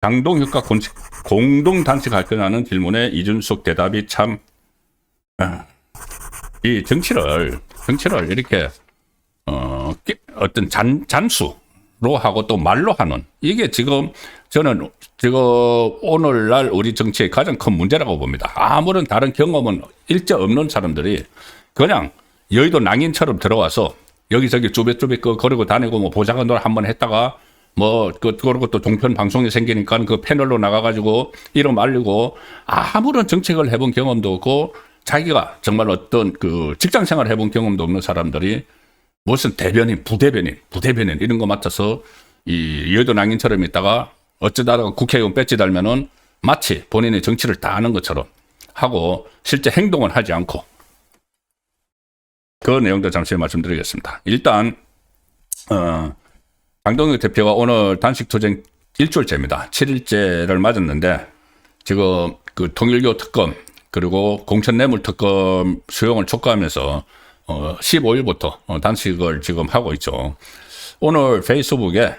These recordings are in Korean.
장동혁과 공동 단식할 거냐는 질문에 이준석 대답이 참, 이 정치를 이렇게, 어떤 잔수로 하고 또 말로 하는, 이게 저는 오늘날 우리 정치의 가장 큰 문제라고 봅니다. 아무런 다른 경험은 일체 없는 사람들이 그냥 여의도 낭인처럼 들어와서 여기저기 쭈뼛쭈뼛 거리고 다니고 뭐 보좌관들 한번 했다가 그러고 또 종편 방송이 생기니까 그 패널로 나가가지고 이름 알리고 아무런 정책을 해본 경험도 없고 자기가 정말 어떤 그 직장 생활 해본 경험도 없는 사람들이 무슨 대변인, 부대변인 이런 거 맡아서 이 여의도 낭인처럼 있다가 어쩌다가 국회의원 배지 달면은 마치 본인의 정치를 다 아는 것처럼 하고 실제 행동은 하지 않고 그 내용도 잠시 말씀드리겠습니다. 일단, 장동혁 대표가 오늘 단식투쟁 일주일째입니다. 7일째를 맞았는데, 지금 그 통일교 특검, 그리고 공천뇌물 특검 수용을 촉구하면서, 15일부터 단식을 지금 하고 있죠. 오늘 페이스북에,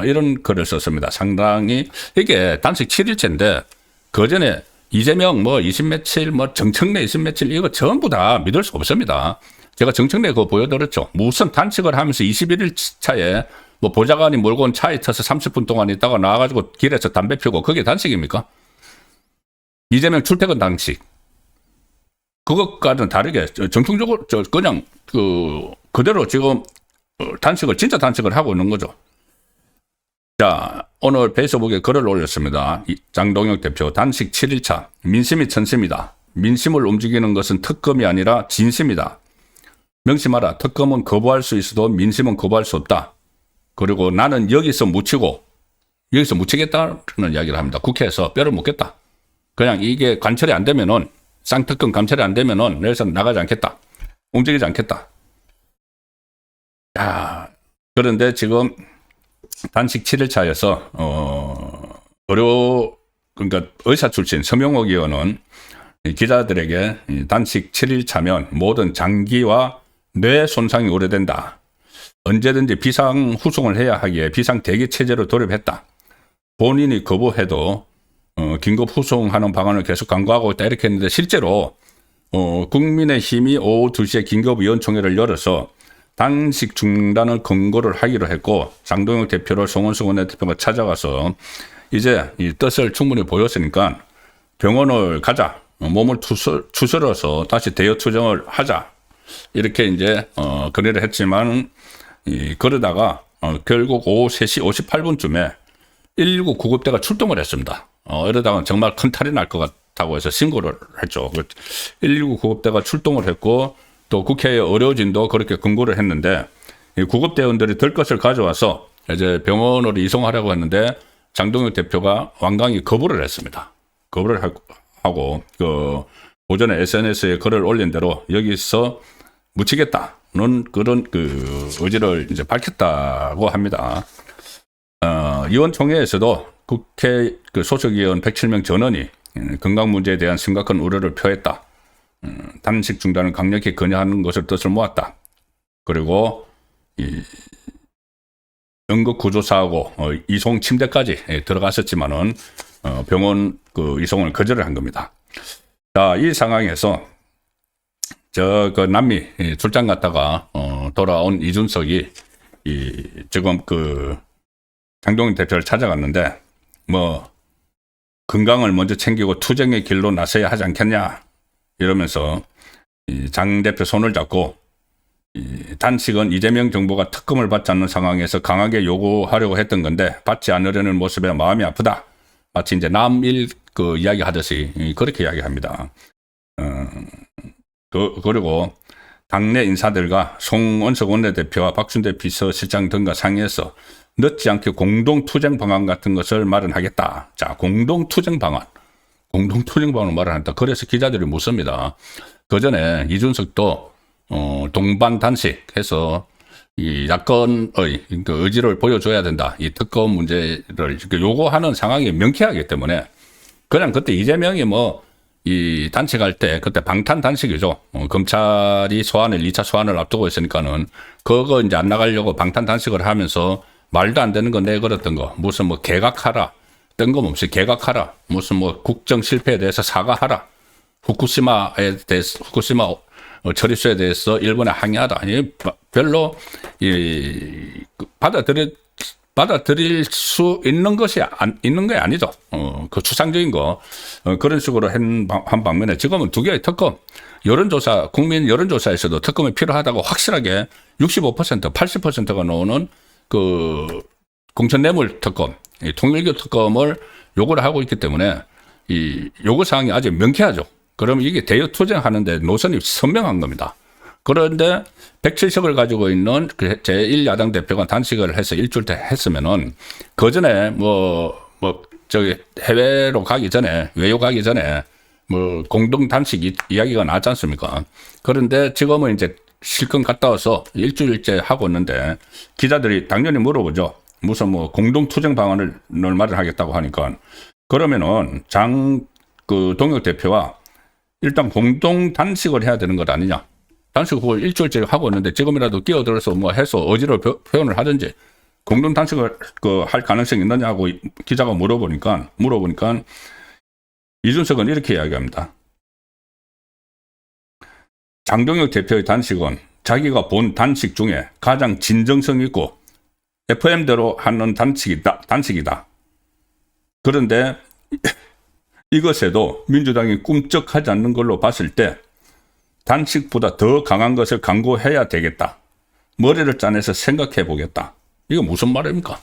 이런 글을 썼습니다. 상당히, 이게 단식 7일째인데, 그 전에 이재명 20며칠, 정청래 20며칠, 이거 전부 다 믿을 수 없습니다. 제가 정청래 그거 보여드렸죠. 무슨 단식을 하면서 21일 차에 보좌관이 몰고 온 차에 타서 30분 동안 있다가 나와가지고 길에서 담배 피우고 그게 단식입니까? 이재명 출퇴근 단식. 그것과는 다르게 정통적으로 그냥 그대로 지금 진짜 단식을 하고 있는 거죠. 자, 오늘 페이스북에 글을 올렸습니다. 장동혁 대표 단식 7일차 민심이 천심이다. 민심을 움직이는 것은 특검이 아니라 진심이다. 명심하라. 특검은 거부할 수 있어도 민심은 거부할 수 없다. 그리고 나는 여기서 묻히겠다는 이야기를 합니다. 국회에서 뼈를 묻겠다. 그냥 이게 관철이 안 되면은, 쌍특검 관철이 안 되면은 여기서 나가지 않겠다. 움직이지 않겠다. 야, 그런데 지금 단식 7일차여서, 그러니까 의사 출신 서명옥 의원은 기자들에게 단식 7일차면 모든 장기와 뇌 손상이 우려된다. 언제든지 비상 후송을 해야 하기에 비상 대기 체제로 돌입했다. 본인이 거부해도 긴급 후송하는 방안을 계속 강구하고 있다 이렇게 했는데 실제로 국민의힘이 오후 2시에 긴급위원총회를 열어서 단식 중단을 권고를 하기로 했고 장동혁 대표를 송원석 원내대표가 찾아가서 이제 이 뜻을 충분히 보였으니까 병원을 가자. 몸을 추스러서 다시 대여 투쟁을 하자. 이렇게 이제 건의를 했지만 그러다가 결국 오후 3시 58분쯤에 119 구급대가 출동을 했습니다. 이러다가 정말 큰 탈이 날 것 같다고 해서 신고를 했죠. 119 구급대가 출동을 했고 또 국회의 의료진도 그렇게 권고를 했는데 이 구급대원들이 들 것을 가져와서 이제 병원으로 이송하려고 했는데 장동혁 대표가 완강히 거부를 했습니다. 거부를 하고 오전에 SNS에 글을 올린 대로 여기서 묻히겠다는 그런 의지를 이제 밝혔다고 합니다. 의원총회에서도 국회 소속의원 107명 전원이 건강 문제에 대한 심각한 우려를 표했다. 단식 중단을 강력히 건의하는 것을 뜻을 모았다. 그리고 응급구조사하고 이송 침대까지 들어갔었지만은 병원 이송을 거절을 한 겁니다. 자, 이 상황에서 남미 출장 갔다가 돌아온 이준석이 지금 장동혁 대표를 찾아갔는데 건강을 먼저 챙기고 투쟁의 길로 나서야 하지 않겠냐 이러면서 장 대표 손을 잡고 단식은 이재명 정부가 특검을 받지 않는 상황에서 강하게 요구하려고 했던 건데 받지 않으려는 모습에 마음이 아프다. 마치 이제 남일 이야기 하듯이 그렇게 이야기합니다. 그리고 당내 인사들과 송원석 원내대표와 박순대 비서실장 등과 상의해서 늦지 않게 공동투쟁 방안 같은 것을 마련하겠다. 자, 공동투쟁 방안을 마련한다. 그래서 기자들이 묻습니다. 그 전에 이준석도 동반 단식해서 이 야권의 의지를 보여줘야 된다. 이 특검 문제를 요구하는 상황이 명쾌하기 때문에 그냥 그때 이재명이 이 단식할 때 그때 방탄 단식이죠. 검찰이 소환을 2차 소환을 앞두고 있으니까는 그거 이제 안 나가려고 방탄 단식을 하면서 말도 안 되는 거 내걸었던 거 무슨 뭐 개각하라 뜬금없이 개각하라 무슨 뭐 국정 실패에 대해서 사과하라 후쿠시마에 대해서 후쿠시마 처리수에 대해서 일본에 항의하다 아니 별로 받아들일 수 있는 것이 있는 게 아니죠. 그 추상적인 거 그런 식으로 한 방면에 지금은 두 개의 특검 여론조사 국민 여론조사에서도 특검이 필요하다고 확실하게 65% 80%가 나오는 그 공천뇌물 특검 통일교 특검을 요구를 하고 있기 때문에 이 요구 사항이 아주 명쾌하죠. 그럼 이게 대여투쟁하는데 노선이 선명한 겁니다. 그런데 170석을 가지고 있는 제1야당 대표가 단식을 해서 일주일째 했으면은 그 전에 저기 해외로 가기 전에 외유 가기 전에 뭐 공동 단식 이야기가 나왔지 않습니까? 그런데 지금은 이제 실컷 갔다 와서 일주일째 하고 있는데 기자들이 당연히 물어보죠. 무슨 뭐 공동 투쟁 방안을 마련하겠다고 하니까 그러면은 그 동혁 대표와 일단 공동 단식을 해야 되는 것 아니냐? 단식 그걸 일주일째 하고 있는데 지금이라도 끼어들어서 뭐 해서 어지러워 표현을 하든지 공동 단식을 할 가능성이 있느냐고 기자가 물어보니까 이준석은 이렇게 이야기합니다. 장동혁 대표의 단식은 자기가 본 단식 중에 가장 진정성 있고 FM대로 하는 단식이다. 그런데 이것에도 민주당이 꿈쩍하지 않는 걸로 봤을 때 단식보다 더 강한 것을 강구해야 되겠다. 머리를 짜내서 생각해 보겠다. 이거 무슨 말입니까?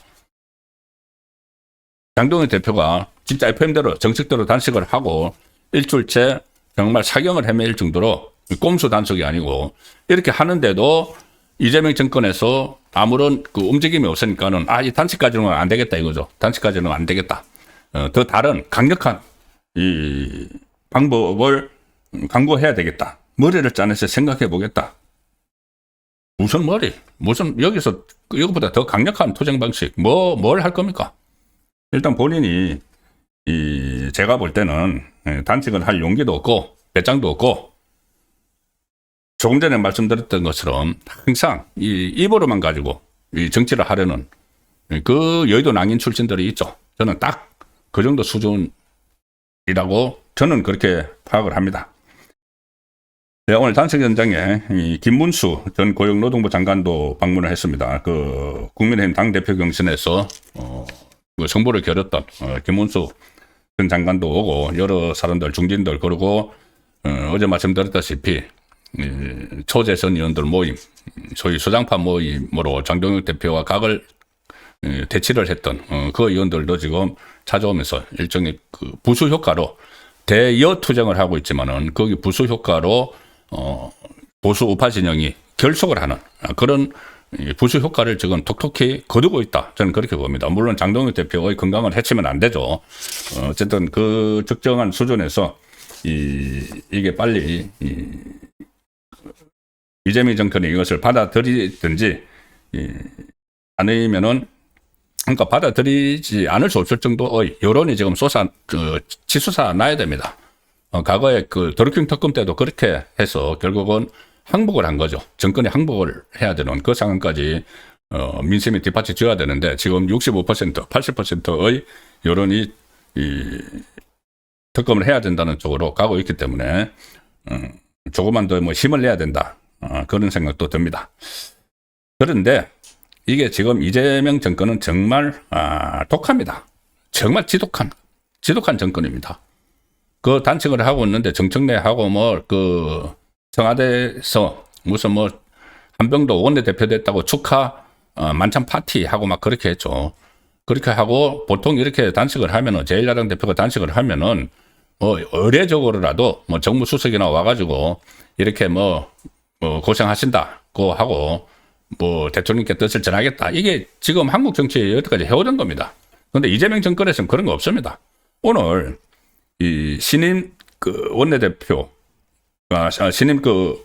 장동혁 대표가 진짜 FM대로 정책대로 단식을 하고 일주일째 정말 사경을 헤맬 정도로 꼼수 단속이 아니고 이렇게 하는데도 이재명 정권에서 아무런 그 움직임이 없으니까는 이 단식까지는 안 되겠다 이거죠. 단식까지는 안 되겠다. 더 다른 강력한 이 방법을 강구해야 되겠다. 머리를 짜내서 생각해 보겠다. 무슨 머리? 무슨 여기서 이것보다 더 강력한 투쟁 방식 뭘 할 겁니까? 일단 본인이 제가 볼 때는 단식을 할 용기도 없고 배짱도 없고 조금 전에 말씀드렸던 것처럼 항상 이 입으로만 가지고 이 정치를 하려는 그 여의도 낭인 출신들이 있죠. 저는 딱 그 정도 수준이라고 저는 그렇게 파악을 합니다. 네, 오늘 단식 현장에 김문수 전 고용노동부 장관도 방문을 했습니다. 그 국민의힘 당대표 경선에서 그 승부를 겨뤘던 김문수 전 장관도 오고 여러 사람들 중진들 그리고 어제 말씀드렸다시피 초재선 의원들 모임 소위 수장파 모임으로 장동혁 대표와 각을 대치를 했던 그 의원들도 지금 찾아오면서 일종의 그 부수 효과로 대여 투쟁을 하고 있지만은 거기 부수 효과로 보수 우파 진영이 결속을 하는 그런 부수 효과를 지금 톡톡히 거두고 있다. 저는 그렇게 봅니다. 물론 장동혁 대표의 건강을 해치면 안 되죠. 어쨌든 그 적정한 수준에서 이게 빨리 이재명 정권이 이것을 받아들이든지 아니면은 그러니까 받아들이지 않을 수 없을 정도의 여론이 지금 치솟아 나야 됩니다. 과거에 그 드루킹 특검 때도 그렇게 해서 결국은 항복을 한 거죠. 정권이 항복을 해야 되는 그 상황까지 민심이 뒷받쳐 져야 되는데 지금 65% 80%의 여론이 특검을 해야 된다는 쪽으로 가고 있기 때문에 조금만 더 뭐 힘을 내야 된다. 그런 생각도 듭니다. 그런데 이게 지금 이재명 정권은 정말 독합니다. 정말 지독한 정권입니다. 그 단식을 하고 있는데 정청래하고 뭐 그 청와대에서 무슨 뭐 한병도 원내대표 됐다고 축하 만찬 파티 하고 막 그렇게 했죠. 그렇게 하고 보통 이렇게 단식을 하면은 제1야당 대표가 단식을 하면은 뭐 의례적으로라도 뭐 정무수석이나 와가지고 이렇게 뭐 고생하신다고 하고 뭐 대통령께 뜻을 전하겠다. 이게 지금 한국 정치에 여태까지 해오던 겁니다. 그런데 이재명 정권에서는 그런 거 없습니다. 오늘 이 신임 그 원내대표, 신임 그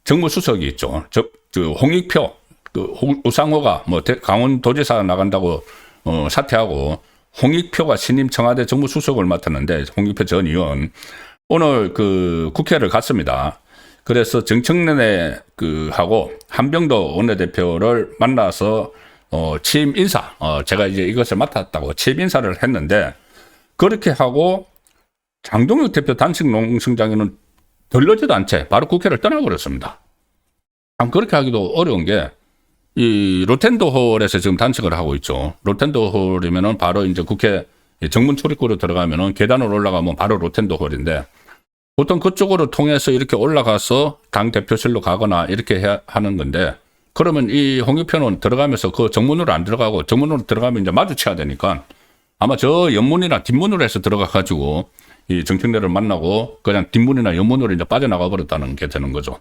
정무수석이 있죠. 그 홍익표, 그 우상호가 뭐 강원도지사 나간다고 사퇴하고 홍익표가 신임 청와대 정무수석을 맡았는데 홍익표 전 의원 오늘 그 국회를 갔습니다. 그래서 정청래 하고 한병도 원내대표를 만나서 취임 인사, 제가 이제 이것을 맡았다고 취임 인사를 했는데, 그렇게 하고 장동혁 대표 단식 농성장에는 들르지도 않게 바로 국회를 떠나버렸습니다. 참 그렇게 하기도 어려운 게, 이 로텐도홀에서 지금 단식을 하고 있죠. 로텐도홀이면은 바로 이제 국회 정문 출입구로 들어가면은 계단을 올라가면 바로 로텐도홀인데, 보통 그쪽으로 통해서 이렇게 올라가서 당 대표실로 가거나 이렇게 하는 건데, 그러면 이 홍익표는 들어가면서 그 정문으로 안 들어가고 정문으로 들어가면 이제 마주쳐야 되니까 아마 저 옆문이나 뒷문으로 해서 들어가가지고 이 정청래를 만나고 그냥 뒷문이나 옆문으로 이제 빠져나가 버렸다는 게 되는 거죠.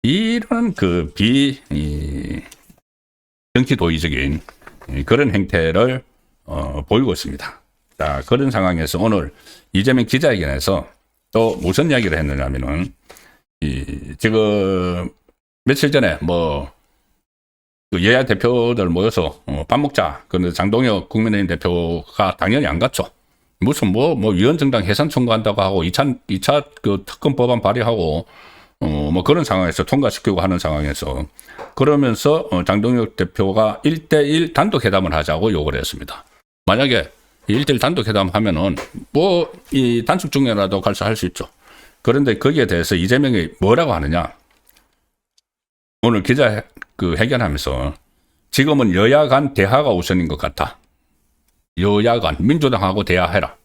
이런 정치 도의적인 그런 행태를 보이고 있습니다. 자, 그런 상황에서 오늘 이재명 기자회견에서 또 무슨 이야기를 했느냐면은, 지금 며칠 전에 그 여야 대표들 모여서 밥 먹자. 근데 장동혁 국민의힘 대표가 당연히 안 갔죠. 무슨 위원정당 해산 청구한다고 하고 2차 그 특검 법안 발의하고 그런 상황에서 통과시키고 하는 상황에서, 그러면서 장동혁 대표가 1대1 단독 회담을 하자고 요구를 했습니다. 만약에 1대1 단독 회담 하면은 이 단축 중이라도 갈 수 할 수 있죠. 그런데 거기에 대해서 이재명이 뭐라고 하느냐? 오늘 기자 회견하면서 지금은 여야 간 대화가 우선인 것 같다. 여야 간 민주당하고 대화해라.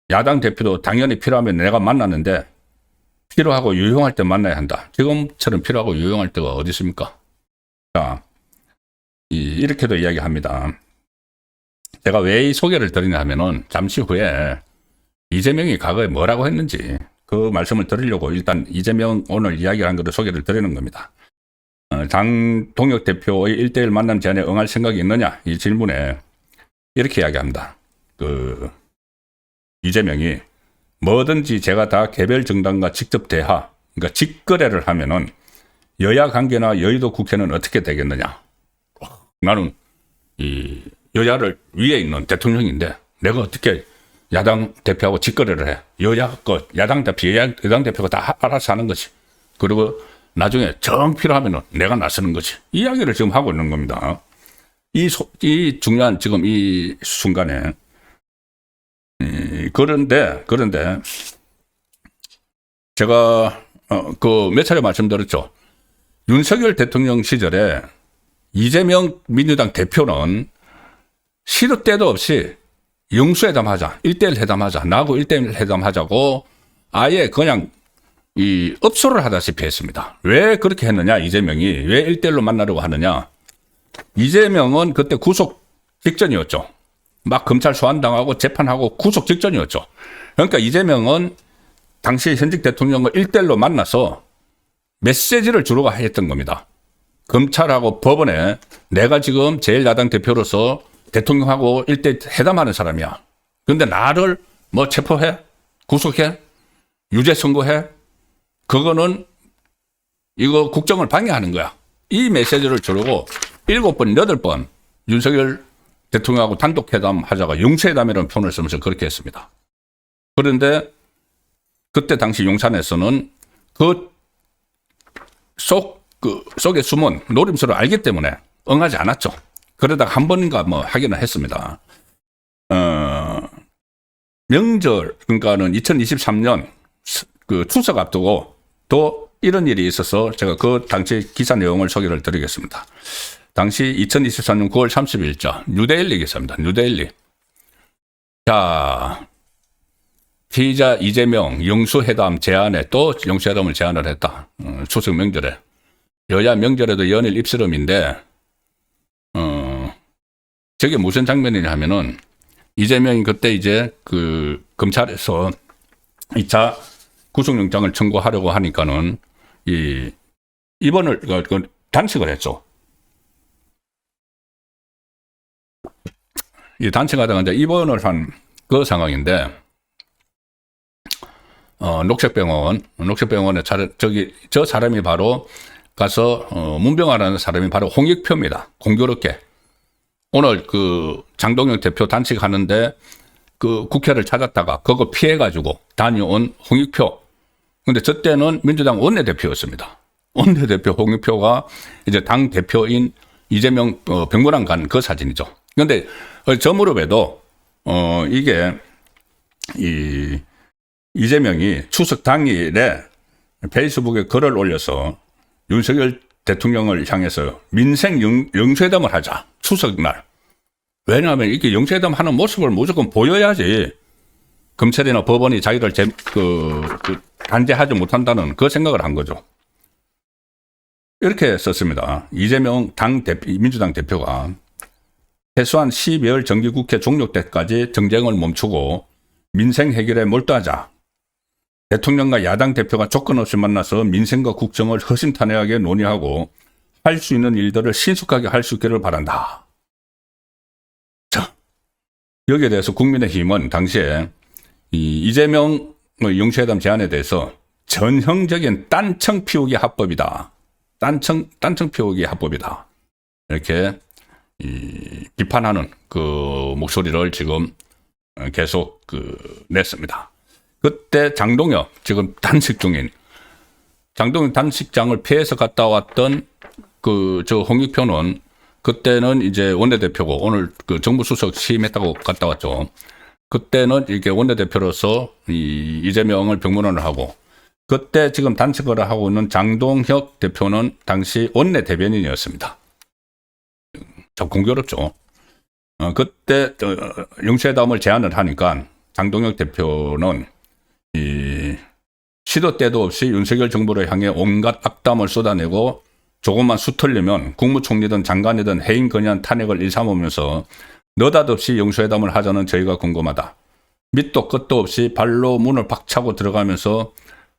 야당 대표도 당연히 필요하면 내가 만났는데 필요하고 유용할 때 만나야 한다. 지금처럼 필요하고 유용할 때가 어디 있습니까? 자, 이렇게도 이야기합니다. 제가 왜 이 소개를 드리냐 하면은 잠시 후에 이재명이 과거에 뭐라고 했는지 그 말씀을 드리려고 일단 이재명 오늘 이야기한 것을 소개를 드리는 겁니다. 장동혁 대표의 1대1 만남 제안에 응할 생각이 있느냐? 이 질문에 이렇게 이야기합니다. 이재명이 뭐든지 제가 다 개별 정당과 직접 대화, 그러니까 직거래를 하면은 여야 관계나 여의도 국회는 어떻게 되겠느냐? 나는 이 여야를 위에 있는 대통령인데 내가 어떻게 야당 대표하고 직거래를 해? 야당 대표가 다 알아서 하는 거지. 그리고 나중에 정 필요하면은 내가 나서는 거지. 이야기를 지금 하고 있는 겁니다. 이 중요한 지금 이 순간에. 그런데 제가 몇 차례 말씀드렸죠. 윤석열 대통령 시절에 이재명 민주당 대표는 시도 때도 없이 영수회담하자, 1대1 회담하자, 나하고 1대1 회담하자고 아예 그냥 업소를 하다시피 했습니다. 왜 그렇게 했느냐, 이재명이. 왜 1대1로 만나려고 하느냐. 이재명은 그때 구속 직전이었죠. 막 검찰 소환당하고 재판하고 구속 직전이었죠. 그러니까 이재명은 당시 현직 대통령을 1대1로 만나서 메시지를 주려고 했던 겁니다. 검찰하고 법원에 내가 지금 제1야당 대표로서 대통령하고 1대1 회담하는 사람이야. 그런데 나를 체포해? 구속해? 유죄 선고해? 그거는 이거 국정을 방해하는 거야. 이 메시지를 주려고 7번, 8번 윤석열 대통령하고 단독 회담 하자가 영수회담이라는 표현을 쓰면서 그렇게 했습니다. 그런데 그때 당시 용산에서는 속에 숨은 노림수를 알기 때문에 응하지 않았죠. 그러다가 한 번인가 하기는 했습니다. 명절, 그러니까는 2023년 추석 앞두고 또 이런 일이 있어서 제가 그 당시 기사 내용을 소개를 드리겠습니다. 당시 2024년 9월 30일자 뉴델리 기사입니다. 뉴델리. 자, 피의자 이재명 영수회담 제안에 또 영수회담을 제안을 했다. 추석 명절에. 여야 명절에도 연일 입스름인데 저게 무슨 장면이냐 하면은 이재명이 그때 이제 검찰에서 2차 구속영장을 청구하려고 하니까는 입원을 단식을 했죠. 이 단식하다가 이제 입원을 한 그 상황인데 녹색병원에 저 사람이 바로 가서 문병하라는 사람이 바로 홍익표입니다. 공교롭게 오늘 장동혁 대표 단식하는데 그 국회를 찾았다가 그거 피해가지고 다녀온 홍익표. 근데 저 때는 민주당 원내대표였습니다. 원내대표 홍익표가 이제 당 대표인 이재명 병문안 간 그 사진이죠. 근데 저 무렵에도 이게 이재명이 추석 당일에 페이스북에 글을 올려서 윤석열 대통령을 향해서 민생 영수회담을 하자. 추석날. 왜냐하면 이렇게 영수회담 하는 모습을 무조건 보여야지 검찰이나 법원이 자기를 단죄하지 못한다는 그 생각을 한 거죠. 이렇게 썼습니다. 이재명 민주당 대표가 최소한 12월 정기국회 종료 때까지 정쟁을 멈추고 민생 해결에 몰두하자. 대통령과 야당 대표가 조건 없이 만나서 민생과 국정을 허심탄회하게 논의하고 할 수 있는 일들을 신속하게 할 수 있기를 바란다. 자, 여기에 대해서 국민의힘은 당시에 이재명 영수회담 제안에 대해서 전형적인 딴청 피우기 합법이다. 딴청 피우기 합법이다. 이렇게 비판하는 그 목소리를 지금 계속 냈습니다. 그때 장동혁, 지금 단식 중인 장동혁 단식장을 피해서 갔다 왔던 저 홍익표는 그때는 이제 원내대표고 오늘 그 정부 수석 취임했다고 갔다 왔죠. 그때는 이게 원내대표로서 이재명을 병문안을 하고 그때 지금 단식을 하고 있는 장동혁 대표는 당시 원내 대변인이었습니다. 참 공교롭죠. 그때 영수회담을 제안을 하니까 장동혁 대표는 시도 때도 없이 윤석열 정부를 향해 온갖 악담을 쏟아내고 조금만 수틀리면 국무총리든 장관이든 해임 건의안 탄핵을 일삼으면서 느닷없이 영수회담을 하자는 저희가 궁금하다. 밑도 끝도 없이 발로 문을 박차고 들어가면서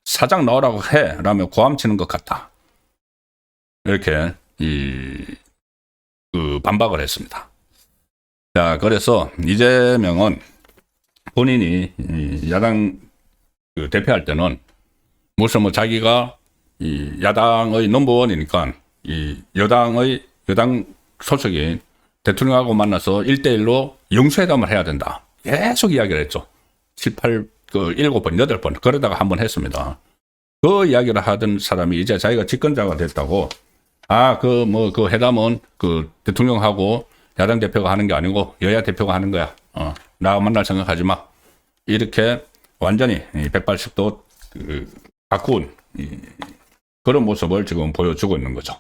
사장 나오라고 해 라며 고함치는 것 같다. 이렇게 반박을 했습니다. 자, 그래서 이재명은 본인이 야당 대표할 때는 무슨 자기가 야당의 넘버원이니까 여당 소속인 대통령하고 만나서 1대1로 영수회담을 해야 된다. 계속 이야기를 했죠. 7번, 8번 그러다가 한번 했습니다. 그 이야기를 하던 사람이 이제 자기가 집권자가 됐다고 그 회담은 대통령하고 야당 대표가 하는 게 아니고 여야 대표가 하는 거야. 나 만날 생각하지 마. 이렇게 완전히 180도 바꾼 그런 모습을 지금 보여주고 있는 거죠.